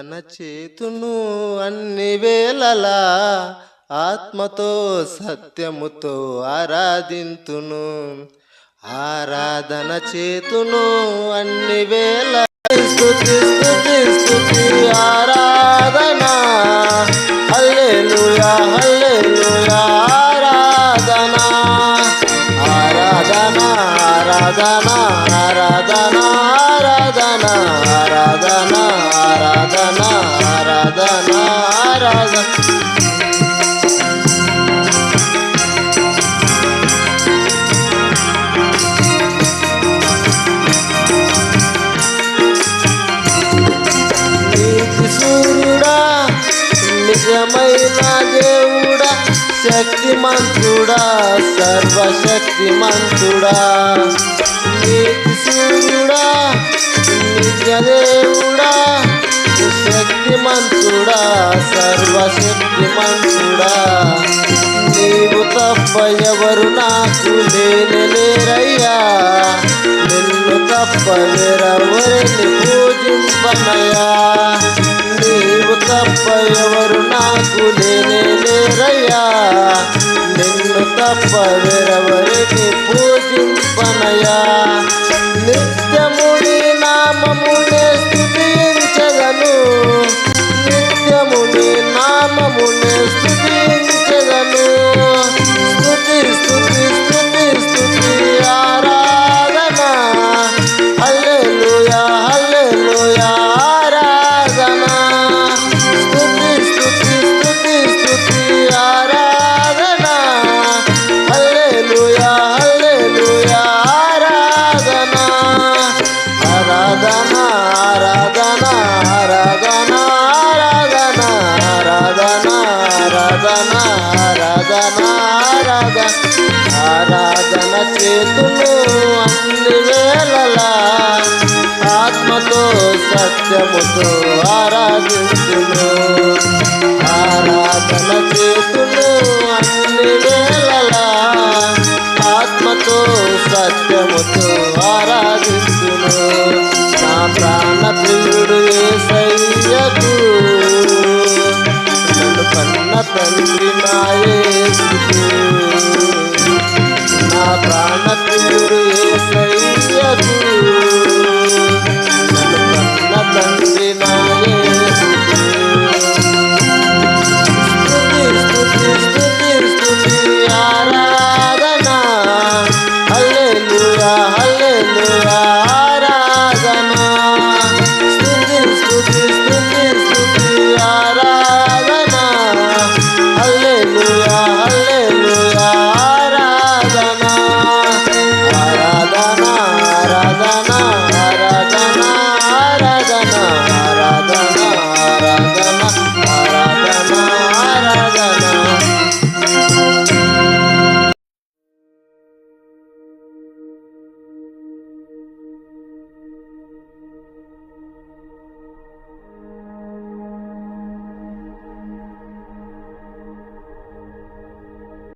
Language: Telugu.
ఆరాధన చేతును అన్ని వేళలా ఆత్మతో సత్యముతో ఆరాధింతును. ఆరాధన చేతును అన్ని వేళ స్తుతి స్తుతి స్తుతి ఆరాధన హల్లెలూయా హల్లెలూయా ఆరాధన ఆరాధన ఆరాధన ఆరాధన ఆరాధన ఆరాధన ఆరాధన ఆరాధన ఆరాధన నిజమైన దేవుడా శక్తిమంతుడా సర్వశక్తిమంతుడా నీతి సూర్యుడా నిజ దేవుడా శక్తిమంతుడా సర్వశక్తిమంతుడా నీవు తప్ప ఎవరు నాకు లేరయ్యా నిన్ను తప్ప వేరెవరిని పూజింపనయా నీవు తప్ప ఎవరు నాకు లేరయ్యా నిన్ను తప్ప వేరెవరిని పూజింపనయా నిత్యము నీ నామమునే స్తుతించగను నిత్యము నీ నామమునే స్తుతించగను స్తుతి స్తుతి స్తుతి స్తుతి ఆరాధన హల్లెలూయా హల్లెలూయా ఆరాధన స్తుతి స్తుతి స్తుతి స్తుతి ఆరాధన హల్లెలూయా హల్లెలూయా ఆరాధన ఆరాధన ఆరాధన ఆరాధన ఆరాధన ఆరాధన ఆరాధన ఆరాధన ఆరాధన ఆరాధన చేతును అన్ని వేళలా ఆత్మతో సత్యముతో ఆరాధించును ఆరాధన చేతును అన్ని వేళలా ఆత్మతో సత్యముతో ఆరాధించును నా ప్రాణ ప్రియుడు యేసయ్యకు నన్ను కన్న తండ్రి నా యేసుకు నా ప్రాణ ప్రియుడు యేసయ్యకు నన్ను కన్న తండ్రి నా యేసుకు స్తుతి స్తుతి స్తుతి స్తుతి ఆరాధన హల్లెలూయా